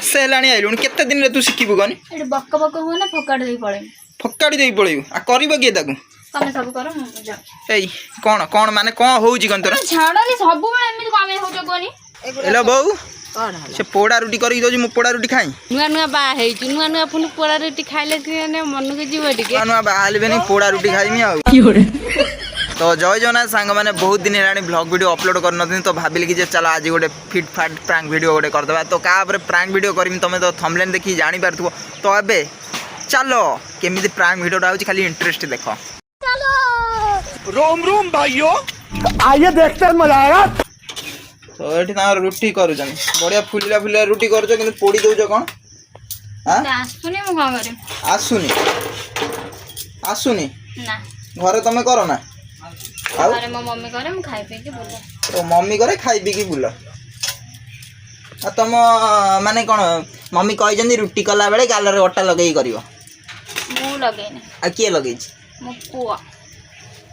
मासे हेलाणी आइलुन केते दिन रे तू शिखिबु गनी एटे बक बक हो ना फकाड़ देई पळे फकाड़ी देई पळेबु आ करबो के ताकू तमे सब करो मु जा एई कोन माने कोन होउची कोन तोरा छाड़नी सब बेले एमिति कामे होजो कोनी हेलो बहू कौन से पोड़ा रुटी करी दो मु पोड़ा रुटी खाई नुआ नुआ बा है नुआ नुआ पुनी पोड़ा रोटी खाइले कि मन के जीव टिके नुआ बाहल बेनी पोड़ा रुटी खाइमी आ तो जय जगन्नाथ सांग मैंने बहुत दिन है ब्लॉग वीडियो अपलोड कर न तो भाविली कि चलो आज गोटे फिट फाट प्रांक वीडियो गोटे करदे तो क्या प्रांक वीडियो करमी तुम तो थंबनेल देखी जानी पारथुव तो एबे चलो केमिति प्रांक वीडियो आउची खाली इंटरेस्ट देखो रोम रोम भाइयों आइए देखते हैं मजा आएगा। तो ये रुटी करूँ बढ़िया फुलिया फुलिया रुटी कर पोड़ी दौच कौन आसुनी मु का करे आसुनी आसुनी ना घरे तुम कर ना अरे मो मम्मी करे मु खाई पे के बोले तो मम्मी करे खाई पी की बुल तुम माने कौन मम्मी कही रुटी कला बेले गाल अटा लगे कर लगेनी आ किए लगे मो पुआ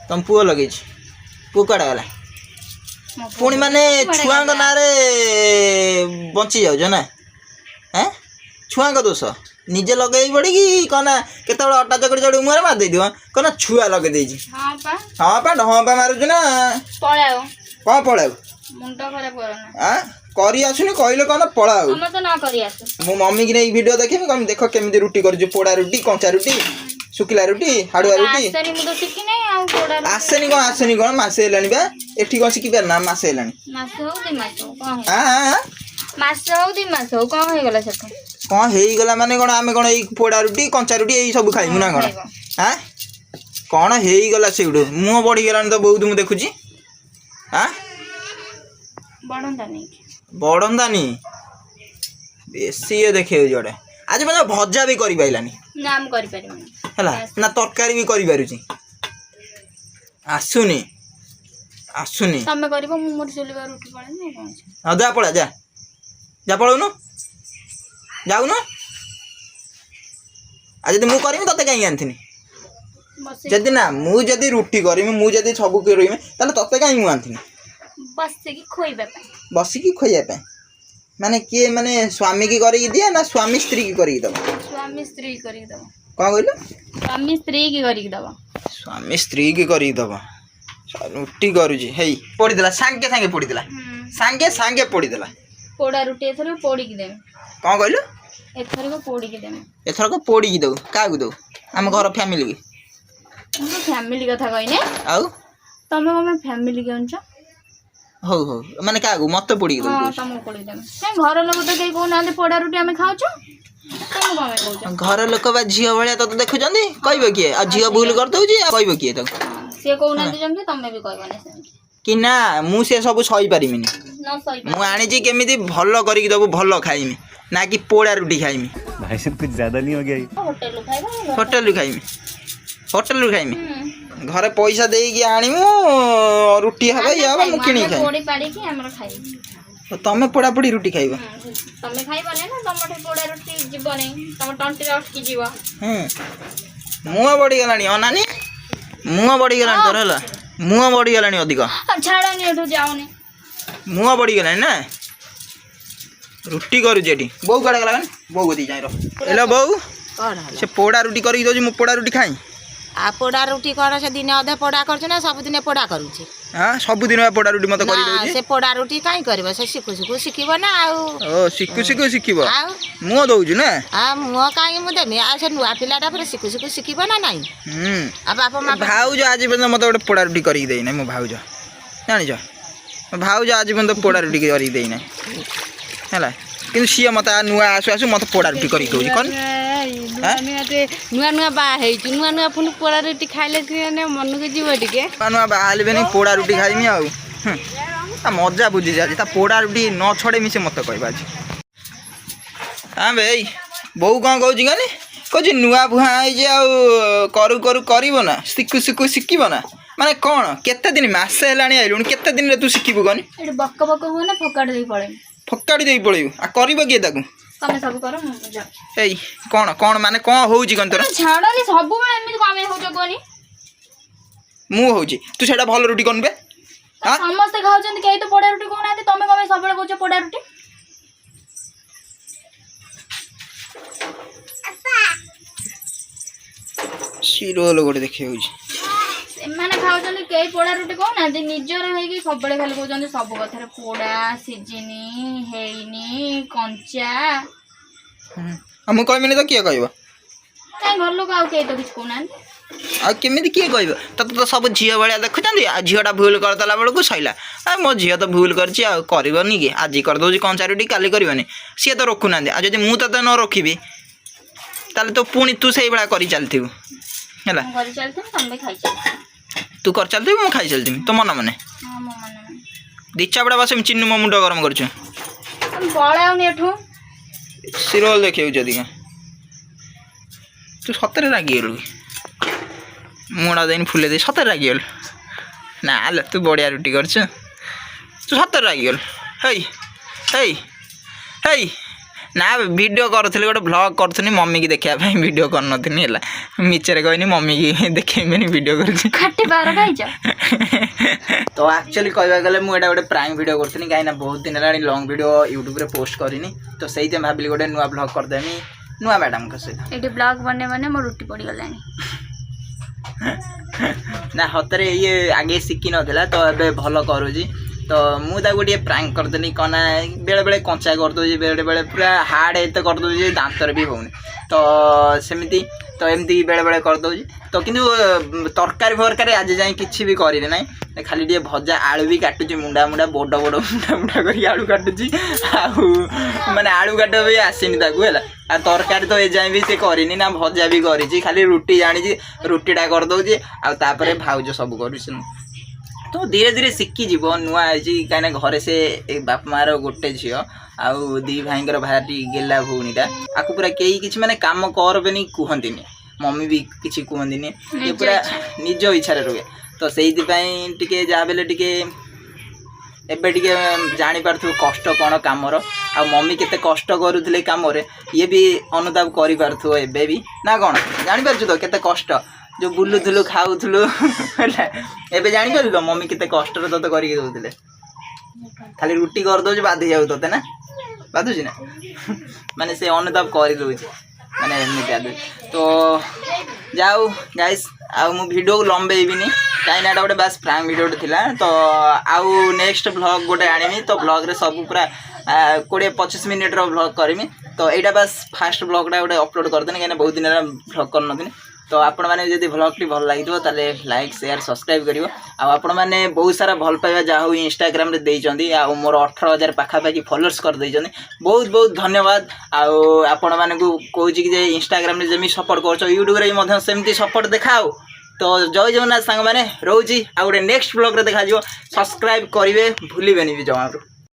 तुम पुओ लगे पुओ कड़ा गला पुणी माने छुआ ना बची जाऊज ना हैं छुआ दोष निजे लगे पड़ी कि कहना केत अटा चकड़ी चढ़ी मुहर मार दे कहना छुआ लगे दे हां पा हाँ पा मारुच ना पळाओ कौन पळाऊ मुंडा खराब करना करी आसुनी कहले कहना पळाऊ हम तो ना करी आसु मो मम्मी की नहीं वीडियो देखी कम देख केमी रुटी कर पोड़ा रुटी कंचा रुटी शुखिला रुटी हाड़ुआ रुटी आसनी मु तो सिखी नहीं आ पोड़ा आसेनी कौन मसे हेलानी बा एठी कौन शिखी पार ना मसे हेलानी मास हो दे मास हो कोन हां मास हो दे मास हो कोन हे गला सक कौन हेई गला माने कौन आमे कौन एई पोड़ा रुटी कंचा रुटी एई सब खाइमु ना कौन हां कौन हेई गला सेगुडो मुंह बढ़ी गलानी तो बहुत मु देखुची हां बड़ंदा नहीं बेसी ये देखे जोड़े आज मैं भजा भी करी पाइलानी नाम करि परिमु हला ना तरकारी भी करी पारुची आसुनी आसुनी तमे करबो मु मोर चुलीवा रोटी पड़े नै कोन हां जा पड़ा जा पळौनु जाउनु आज यदि मु करमी तते काई आनथिनी जदि ना मु जदि रुटी करमी मु जदि सब करमी ताले तते काई मु आनथिनी बसिकी खोइबा पे बसिकी खोइया पे माने किए माने स्वामी की करी दिया ना स्वामी स्त्री की करी दबा स्वामी स्त्री करी दबा कौन कहलो स्वामी स्त्री की करी दबा स्वामी स्त्री की करी दबा रुटी करूजी हेई पोड़ी देला सांगे सांगे पोड़ी देला सांगे सांगे पोड़ी देला पोड़ा रुटी एथरो पोड़ी की देम कौन कहलो एथरो को पोड़ी की देम एथरो को पोड़ी की दऊ का को दऊ हम घर फैमिली की हम फैमिली कथा कहिने आउ तमे हम फैमिली के अनछ हो हो माने का मत पोड़ी की हां दऊ तमे पोड़ी देम से घर लोग तो कई को ना पोड़ा रुटी हमें खाउछ तमे कमे कहउछ घर लोक बा झियो भलिया तो देखु जंदी कहबो किए आ झियो भूल कर दऊ जी कहबो किए तो से को ना जंदी तमे भी कहबने से कि ना मु से सब सही पारिमिनी न सही मु आनी जी केमिति भलो करी दबु भलो खाइमी ना कि पोड़ा रुटी खाइमी भाई साहब कुछ ज्यादा नहीं हो गया ये? होटल लो खाइबा होटल रू खाइमी होटल रू खाइमी घरे पैसा देई कि आनिमु रुटी हबा या मु किनी खाइ पोड़ी पाड़ी की हमरा खाइ तमे पोड़ा पोड़ी रुटी खाइबा तमे खाइबने ना तमठे पोड़ा रुटी जीवने तम टंटी अटकी जीव मुआ बड़ी गलानी अनानी मुआ बड़ी गलानी तोर हला मुआ बड़ी गलानी अधिक छाड़नी एठो जाओनी मुआ बड़ी गलानी ना रुटी करू जेठी बौ काड़ा गला बौ गदी जाई रो हेलो बौ कौन से पोड़ा रुटी करी दो मु पोड़ा रुटी खाई आ पोड़ा रोटी कौन से दिन अधे पोड़ा कर सब दिन पोड़ा करुचे हां सब दिन पोड़ा रुटी मत करी दो से पोड़ा रोटी काई करबो से सिखु सिखु सिखिबो ना आ ओ सिखु सिखु सिखिबो आ मु दउजु ना आ मु काई मु देमी आ से नुआ पिलाटा पर सिखु सिखु सिखिबो ना नाही आ बापा मा भाउज आज बंद मत गोटे पोड़ा रुटी करी देई ना मो भाउज जानि छ भाउज आज बंद पोड़ा रुटी करी देई ना हला किंतु सी मत नुआ आसु आसु मत पोड़ा रुटी करी दउजी कोन नुआ नुआ बा है नुआ नुआ पुनी पोड़ा रोटी खाइले कि मन के जीव टिके नुआ बाहल बेनी पोड़ा रुटी खाइमी आउ ता मजा बुझी जा ता पोड़ा रुटी न छड़े मिसे मत कहबा आज हां भाई बौ कौन कहूँ गानी कहूँ नुआ बुहा आई आ करू करू करिबो ना सिकु सिकु सिकिबो ना माने कौन केते दिन मासे हेलाणी आइलुन केते दिन रे तू सिकिबु गानी एटे बक बक हो ना फकाड़ देई पळे फकाड़ी देई पळेबु आ करबो के ताकू तमे सब करो मु जा एई कौन माने कौन होउची कोन तोरा छाड़नी सब बेले एमिति कामे होजो कोनी मु होउची तू सेटा भल रुटी कोनबे हां समस्त खाउछन केई तो पोड़ा रुटी कोना तमे कमे सब बेले कहउछ पोड़ा रुटी ରୋଲ ଗୋଟେ ଦେଖିବାକୁ ସେମାନେ ଖାଉଛନ୍ତି କେହି ପୋଡ଼ା ରୁଟି କହୁନାହାନ୍ତି ନିଜର ହେଇକି ସବୁବେଳେ ଖାଲି କହୁଛନ୍ତି ସବୁ କଥାରେ ପୋଡ଼ା ସିଝିନି ହେଇନି କଞ୍ଚା ଆଉ ମୁଁ କହିବିନି ତ କିଏ କହିବ କାଇଁ ଘର ଲୋକ ଆଉ କେହି ତ କିଛି କହୁନାହାନ୍ତି ଆଉ କେମିତି କିଏ କହିବ ତତେ ତ ସବୁ ଝିଅ ଭଳିଆ ଦେଖୁଛନ୍ତି ଆଉ ଝିଅଟା ଭୁଲ କରିଦେଲା ବେଳକୁ ସଇଲା ମୋ ଝିଅ ତ ଭୁଲ କରିଛି ଆଉ କରିବନି କି ଆଜି କରିଦେଉଛି କଞ୍ଚା ରୁଟି କାଲି କରିବନି ସିଏ ତ ରଖୁନାହାନ୍ତି ଆଉ ଯଦି ମୁଁ ତତେ ନ ରଖିବି ତାହେଲେ ତ ପୁଣି ତୁ ସେଇଭଳିଆ କରି ଚାଲିଥିବୁ ହେଲା ମୁଁ କରି ଚାଲିଥିଲି ତମେ ଖାଇଛ ତୁ କରି ଚାଲିଥିବୁ ମୁଁ ଖାଇ ଚାଲିଥିବି ତୋ ମନ ମନେ ହଁ ମୋ ମନେ ମନେ ଦି ଚାପଡ଼ା ବସେମି ଚିନୁ ମୋ ମୁଣ୍ଡ ଗରମ କରୁଛୁ ତମେ ପଳାଉନି ଏଠୁ ସିରିଏଲ ଦେଖିବାକୁ ଯଦି ତୁ ସତରେ ରାଗିଗଲୁ କି ମୁଣ୍ଡ ଦେଇନି ଫୁଲେ ଦେଇ ସତରେ ରାଗିଗଲୁ ନା ଲୋ ତୁ ବଢ଼ିଆ ରୁଟି କରୁଛୁ ତୁ ସତରେ ରାଗିଗଲୁ ହେଇ ହେଇ ହେଇ ନା ଭିଡ଼ିଓ କରୁଥିଲି ଗୋଟେ ଭ୍ଲଗ୍ କରୁଥିଲି ମମିକି ଦେଖିବା ପାଇଁ ଭିଡ଼ିଓ କରିନଥିଲି ହେଲା ମିଛରେ କହିନି ମମିକି ଦେଖେଇବିନି ଭିଡ଼ିଓ କରୁଛି ଖାଟି ବାର ଖାଇଛ ତ ଆକ୍ଚୁଆଲି କହିବାକୁ ଗଲେ ମୁଁ ଏଇଟା ଗୋଟେ ପ୍ରାଇମ୍ ଭିଡ଼ିଓ କରୁଥିଲି କାହିଁକିନା ବହୁତ ଦିନ ହେଲାଣି ଲଙ୍ଗ୍ ଭିଡ଼ିଓ ୟୁଟ୍ୟୁବରେ ପୋଷ୍ଟ କରିନି ତ ସେଇଥିପାଇଁ ଭାବିଲି ଗୋଟେ ନୂଆ ଭ୍ଲଗ୍ କରିଦେମି ନୂଆ ମ୍ୟାଡ଼ାମଙ୍କ ସହିତ ଏଠି ବ୍ଲଗ୍ ବନେଇ ମାନେ ମୋ ରୁଟି ପଡ଼ିଗଲାଣି ନା ସତରେ ଇଏ ଆଗେ ଶିଖିନଥିଲା ତ ଏବେ ଭଲ କରୁଛି ତ ମୁଁ ତାକୁ ଟିକେ ପ୍ରାଙ୍କ୍ କରିଦେଲି କ'ଣ ନା ବେଳେବେଳେ କଞ୍ଚା କରିଦେଉଛି ବେଳେବେଳେ ପୁରା ହାର୍ଡ଼ ଏତେ କରିଦେଉଛି ଯେ ଦାନ୍ତରେ ବି ହେଉନି ତ ସେମିତି ତ ଏମିତି ବେଳେବେଳେ କରିଦେଉଛି ତ କିନ୍ତୁ ତରକାରୀ ଫରକାରୀ ଆଜି ଯାଏଁ କିଛି ବି କରିନି ନାହିଁ ଖାଲି ଟିକେ ଭଜା ଆଳୁ ବି କାଟୁଛି ମୁଣ୍ଡା ମୁଣ୍ଡା ବଡ଼ ବଡ଼ ମୁଣ୍ଡା ମୁଣ୍ଡା କରିକି ଆଳୁ କାଟୁଛି ଆଉ ମାନେ ଆଳୁ କାଟ ବି ଆସିନି ତାକୁ ହେଲା ଆଉ ତରକାରୀ ତ ଏଯାଏଁ ବି ସେ କରିନି ନା ଭଜା ବି କରିଛି ଖାଲି ରୁଟି ଜାଣିଛି ରୁଟିଟା କରିଦେଉଛି ଆଉ ତାପରେ ଭାଉଜ ସବୁ କରୁଛି ତ ଧୀରେ ଧୀରେ ଶିଖିଯିବ ନୂଆ ହେଇଛି କାହିଁକିନା ଘରେ ସେ ବାପା ମାଆର ଗୋଟେ ଝିଅ ଆଉ ଦି ଭାଇଙ୍କର ଭାରି ଗେଲା ଭଉଣୀଟା ଆକୁ ପୁରା କେହି କିଛି ମାନେ କାମ କରବେନି କୁହନ୍ତିନି ମମି ବି କିଛି କୁହନ୍ତିନି ଏ ପୁରା ନିଜ ଇଚ୍ଛାରେ ରୁହେ ତ ସେଇଥିପାଇଁ ଟିକେ ଯାହା ବେଲେ ଟିକେ ଏବେ ଟିକେ ଜାଣିପାରୁଥିବ କଷ୍ଟ କ'ଣ କାମର ଆଉ ମମି କେତେ କଷ୍ଟ କରୁଥିଲେ କାମରେ ଇଏ ବି ଅନୁତାପ କରିପାରୁଥିବ ଏବେ ବି ନା କ'ଣ ଜାଣିପାରୁଛୁ ତ କେତେ କଷ୍ଟ ଯେଉଁ ବୁଲୁଥିଲୁ ଖାଉଥିଲୁ ହେଲା ଏବେ ଜାଣିପାରୁଛୁ ତ ମମି କେତେ କଷ୍ଟରେ ତୋତେ କରିକି ଦେଉଥିଲେ ଖାଲି ରୁଟି କରିଦେଉଛି ବାଧି ଯାଉ ତୋତେ ନା ବାଧୁଛି ନା ମାନେ ସେ ଅନୁତାପ କରିଦେଉଛି ମାନେ ଏମିତି ତ ଯାଉ ଗାଇସ୍ ଆଉ ମୁଁ ଭିଡ଼ିଓକୁ ଲମ୍ବେଇବିନି କାହିଁକିନା ଏଇଟା ଗୋଟେ ବାସ୍ ପ୍ରାଇମ୍ ଭିଡ଼ିଓଟେ ଥିଲା ତ ଆଉ ନେକ୍ସଟ ଭ୍ଲଗ୍ ଗୋଟେ ଆଣିବି ତ ଭ୍ଲଗ୍ରେ ସବୁ ପୁରା 20-25 ମିନିଟ୍ର ଭ୍ଲଗ୍ କରିମି ତ ଏଇଟା ବାସ୍ ଫାଷ୍ଟ ଭ୍ଲଗ୍ଟା ଗୋଟେ ଅପଲୋଡ଼ କରିଦେନି କାହିଁକିନା ବହୁତ ଦିନ ହେଲା ଭ୍ଲଗ୍ କରିନଥିଲି ତ ଆପଣମାନେ ଯଦି ଭ୍ଲଗ୍ଟି ଭଲ ଲାଗିଥିବ ତାହେଲେ ଲାଇକ୍ ସେୟାର ସବସ୍କ୍ରାଇବ୍ କରିବ ଆଉ ଆପଣମାନେ ବହୁତ ସାରା ଭଲ ପାଇବା ଯାହା ହଉ ଇନଷ୍ଟାଗ୍ରାମରେ ଦେଇଛନ୍ତି ଆଉ ମୋର 18,000 ପାଖାପାଖି ଫଲୋଅର୍ସ କରିଦେଇଛନ୍ତି ବହୁତ ବହୁତ ଧନ୍ୟବାଦ ଆଉ ଆପଣମାନଙ୍କୁ କହୁଛି କି ଯେ ଇନଷ୍ଟାଗ୍ରାମରେ ଯେମିତି ସପୋର୍ଟ କରୁଛ ୟୁଟ୍ୟୁବରେ ବି ମଧ୍ୟ ସେମିତି ସପୋର୍ଟ ଦେଖାଅ ତ ଜୟ ଜଗନ୍ନାଥ ସାଙ୍ଗମାନେ ରହୁଛି ଆଉ ଗୋଟେ ନେକ୍ସଟ ବ୍ଲଗ୍ରେ ଦେଖାଯିବ ସବସ୍କ୍ରାଇବ୍ କରିବେ ଭୁଲିବେନି ବି ଜମାରୁ।